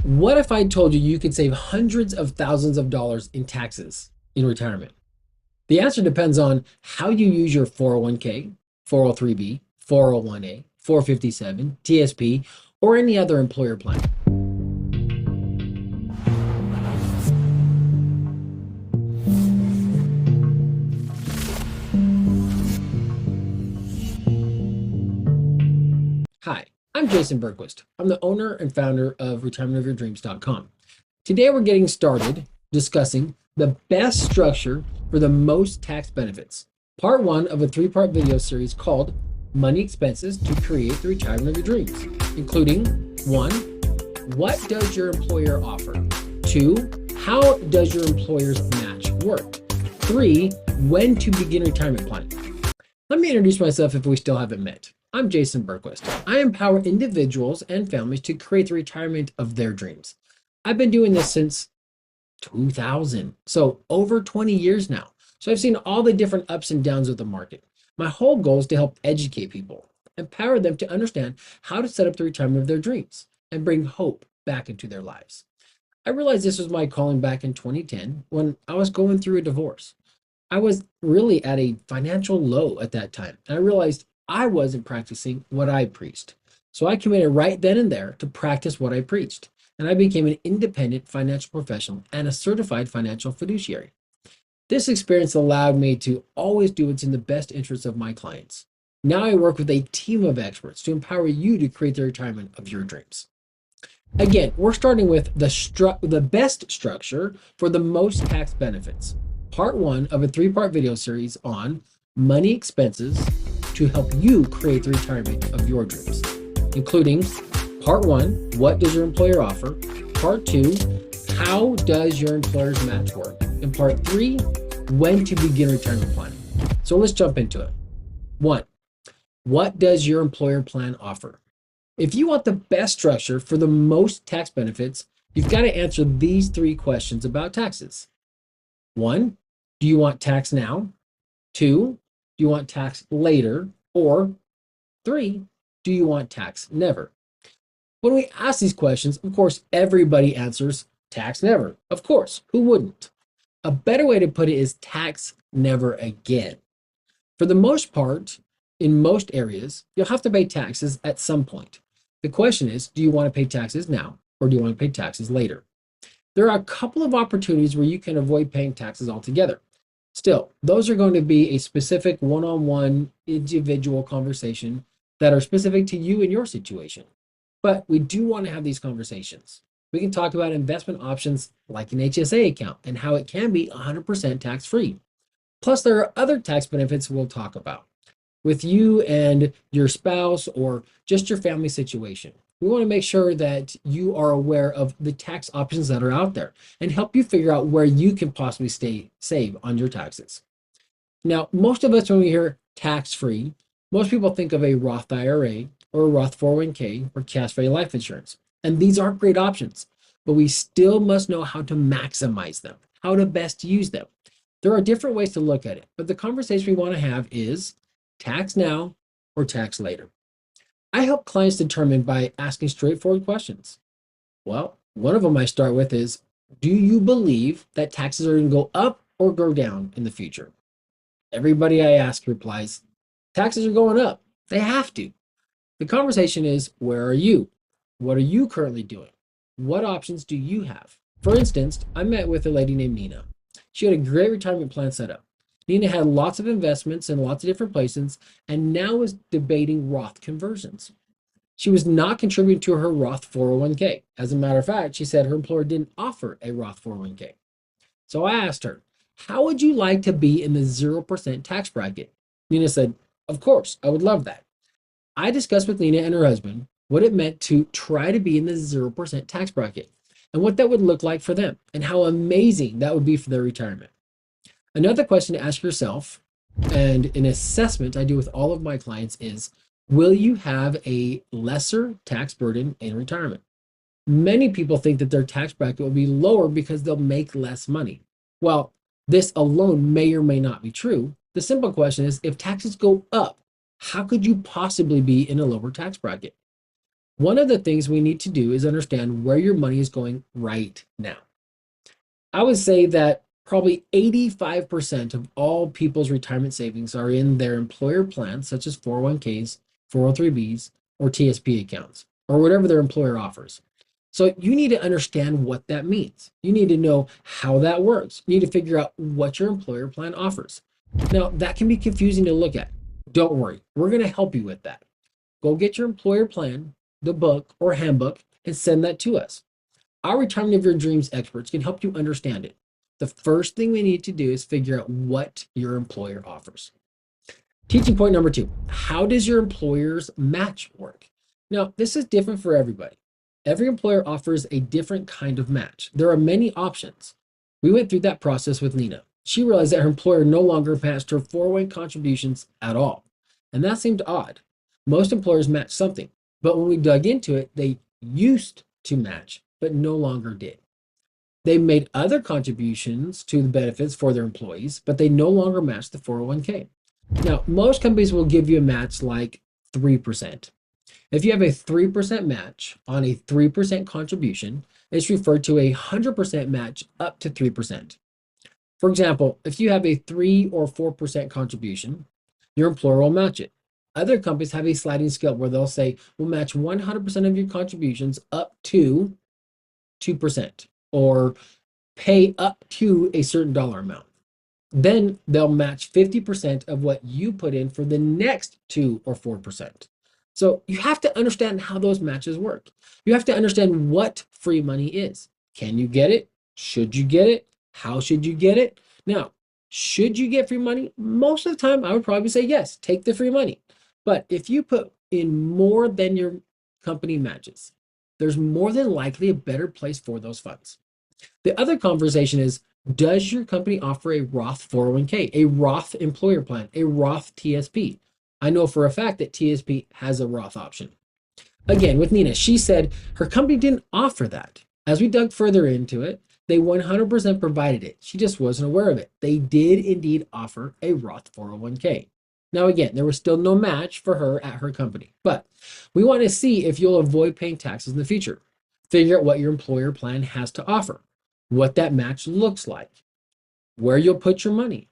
What if I told you you could save hundreds of thousands of dollars in taxes in retirement? The answer depends on how you use your 401k, 403b, 401a, 457, TSP, or any other employer plan. Hi, I'm Jason Berquist. I'm the owner and founder of retirementofyourdreams.com. Today we're getting started discussing the best structure for the most tax benefits. Part one of a three-part video series called Money Expenses to Create the Retirement of Your Dreams, including 1. What does your employer offer? 2. How does your employer's match work? 3. When to begin retirement planning. Let me introduce myself if we still haven't met. I'm Jason Berquist. I empower individuals and families to create the retirement of their dreams. I've been doing this since 2000, so over 20 years now. So I've seen all the different ups and downs of the market. My whole goal is to help educate people, empower them to understand how to set up the retirement of their dreams, and bring hope back into their lives. I realized this was my calling back in 2010 when I was going through a divorce. I was really at a financial low at that time, and I realized I wasn't practicing what I preached. So I committed right then and there to practice what I preached, and I became an independent financial professional and a certified financial fiduciary. This experience allowed me to always do what's in the best interest of my clients. Now I work with a team of experts to empower you to create the retirement of your dreams. Again, we're starting with the best structure for the most tax benefits. Part one of a three-part video series on money expenses to help you create the retirement of your dreams, including part one, what does your employer offer? Part two, how does your employer's match work? And part three, when to begin retirement planning. So let's jump into it. 1. What does your employer plan offer? If you want the best structure for the most tax benefits, you've got to answer these three questions about taxes. 1, do you want tax now? 2, do you want tax later? Or 3, do you want tax never? When we ask these questions, of course, everybody answers tax never. Of course, who wouldn't? A better way to put it is tax never again. For the most part, in most areas, you'll have to pay taxes at some point. The question is, do you want to pay taxes now or do you want to pay taxes later? There are a couple of opportunities where you can avoid paying taxes altogether. Still, those are going to be a specific one-on-one individual conversation that are specific to you and your situation. But we do want to have these conversations. We can talk about investment options like an HSA account and how it can be 100% tax-free. Plus, there are other tax benefits we'll talk about with you and your spouse or just your family situation. We want to make sure that you are aware of the tax options that are out there and help you figure out where you can possibly save on your taxes. Now, most of us, when we hear tax-free, most people think of a Roth IRA or a Roth 401k or cash-value life insurance. And these are great options, but we still must know how to maximize them, how to best use them. There are different ways to look at it, but the conversation we want to have is tax now or tax later. I help clients determine by asking straightforward questions. Well, one of them I start with is, do you believe that taxes are going to go up or go down in the future? Everybody I ask replies, taxes are going up. They have to. The conversation is, where are you? What are you currently doing? What options do you have? For instance, I met with a lady named Nina. She had a great retirement plan set up. Nina had lots of investments in lots of different places and now is debating Roth conversions. She was not contributing to her Roth 401k. As a matter of fact, she said her employer didn't offer a Roth 401k. So I asked her, how would you like to be in the 0% tax bracket? Nina said, of course, I would love that. I discussed with Nina and her husband what it meant to try to be in the 0% tax bracket and what that would look like for them and how amazing that would be for their retirement. Another question to ask yourself, and an assessment I do with all of my clients is, will you have a lesser tax burden in retirement? Many people think that their tax bracket will be lower because they'll make less money. Well, this alone may or may not be true. The simple question is, if taxes go up, how could you possibly be in a lower tax bracket? One of the things we need to do is understand where your money is going right now. I would say that probably 85% of all people's retirement savings are in their employer plans, such as 401ks, 403bs, or TSP accounts, or whatever their employer offers. So you need to understand what that means. You need to know how that works. You need to figure out what your employer plan offers. Now, that can be confusing to look at. Don't worry, we're going to help you with that. Go get your employer plan, the book or handbook, and send that to us. Our Retirement of Your Dreams experts can help you understand it. The first thing we need to do is figure out what your employer offers. Teaching point number 2, how does your employer's match work? Now, this is different for everybody. Every employer offers a different kind of match. There are many options. We went through that process with Nina. She realized that her employer no longer matched her 401 contributions at all. And that seemed odd. Most employers match something, but when we dug into it, they used to match, but no longer did. They made other contributions to the benefits for their employees, but they no longer match the 401k. Now, most companies will give you a match like 3%. If you have a 3% match on a 3% contribution, it's referred to a 100% match up to 3%. For example, if you have a 3 or 4% contribution, your employer will match it. Other companies have a sliding scale where they'll say, we'll match 100% of your contributions up to 2% or pay up to a certain dollar amount. Then they'll match 50% of what you put in for the next 2 or 4%. So you have to understand how those matches work. You have to understand what free money is. Can you get it? Should you get it? How should you get it? Now, should you get free money? Most of the time, I would probably say yes, take the free money. But if you put in more than your company matches, there's more than likely a better place for those funds. The other conversation is, does your company offer a Roth 401k, a Roth employer plan, a Roth TSP? I know for a fact that TSP has a Roth option. Again, with Nina, she said her company didn't offer that. As we dug further into it, they 100% provided it. She just wasn't aware of it. They did indeed offer a Roth 401k. Now, again, there was still no match for her at her company, but we want to see if you'll avoid paying taxes in the future. Figure out what your employer plan has to offer, what that match looks like, where you'll put your money,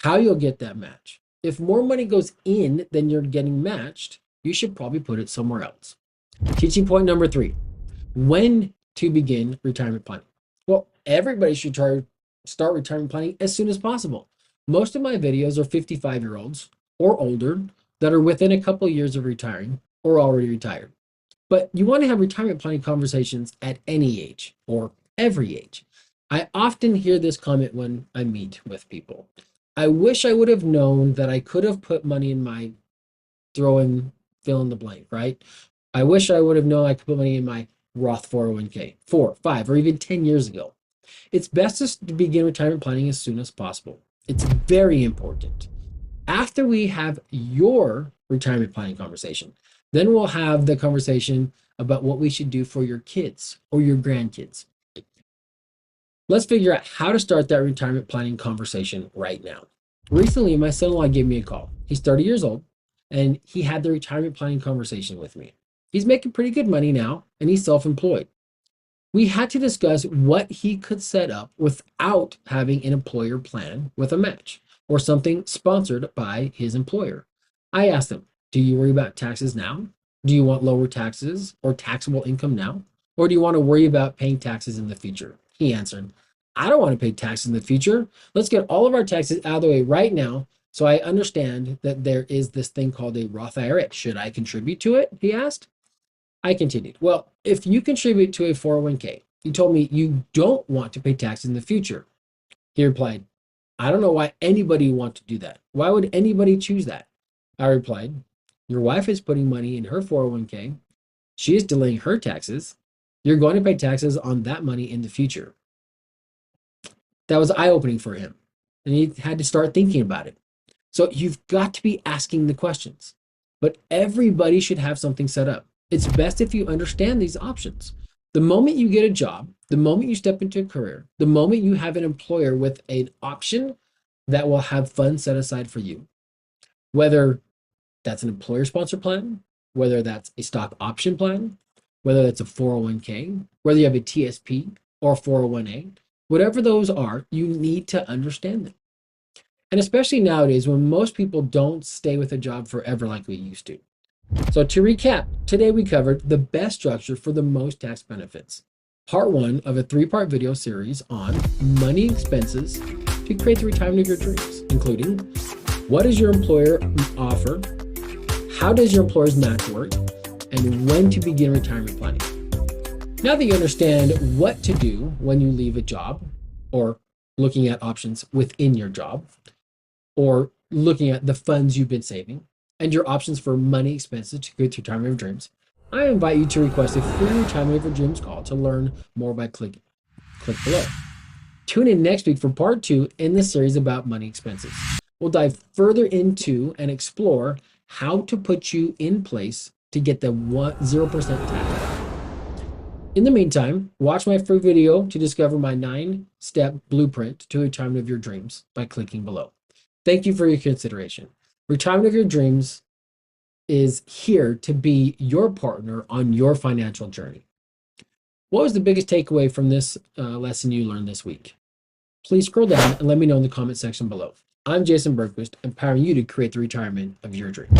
how you'll get that match. If more money goes in than you're getting matched, you should probably put it somewhere else. Teaching point number 3, when to begin retirement planning. Well, everybody should start retirement planning as soon as possible. Most of my videos are 55-year-olds or older that are within a couple of years of retiring or already retired. But you want to have retirement planning conversations at any age or every age. I often hear this comment when I meet with people. I wish I would have known that I could have put money in my fill in the blank, right? I wish I would have known I could put money in my Roth 401k 4, 5, or even 10 years ago. It's best to begin retirement planning as soon as possible. It's very important. After we have your retirement planning conversation, then we'll have the conversation about what we should do for your kids or your grandkids. Let's figure out how to start that retirement planning conversation right now. Recently, my son-in-law gave me a call. He's 30 years old, and he had the retirement planning conversation with me. He's making pretty good money now, and he's self-employed. We had to discuss what he could set up without having an employer plan with a match or something sponsored by his employer. I asked him, do you worry about taxes now? Do you want lower taxes or taxable income now? Or do you want to worry about paying taxes in the future? He answered, I don't want to pay taxes in the future. Let's get all of our taxes out of the way right now so I understand that there is this thing called a Roth IRA. Should I contribute to it? He asked. I continued, well, if you contribute to a 401k, you told me you don't want to pay taxes in the future. He replied, I don't know why anybody would want to do that. Why would anybody choose that? I replied, your wife is putting money in her 401k. She is delaying her taxes. You're going to pay taxes on that money in the future. That was eye-opening for him, and he had to start thinking about it. So you've got to be asking the questions, but everybody should have something set up. It's best if you understand these options. The moment you get a job, the moment you step into a career, the moment you have an employer with an option that will have funds set aside for you, whether that's an employer sponsor plan, whether that's a stock option plan, whether that's a 401k, whether you have a TSP or 401a, whatever those are, you need to understand them. And especially nowadays when most people don't stay with a job forever like we used to. So to recap, today we covered the best structure for the most tax benefits. Part one of a 3-part video series on money expenses to create the retirement of your dreams, including what does your employer offer, how does your employer's match work, and when to begin retirement planning. Now that you understand what to do when you leave a job, or looking at options within your job, or looking at the funds you've been saving, and your options for money expenses to create the retirement of your dreams, I invite you to request a free retirement of your dreams call to learn more by click below. Tune in next week for part 2 in the series about money expenses. We'll dive further into and explore how to put you in place to get the 0% tax. In the meantime, watch my free video to discover my 9-step blueprint to retirement of your dreams by clicking below. Thank you for your consideration. Retirement of your dreams is here to be your partner on your financial journey. What was the biggest takeaway from this lesson you learned this week? Please scroll down and let me know in the comment section below. I'm Jason Bergquist, empowering you to create the retirement of your dreams.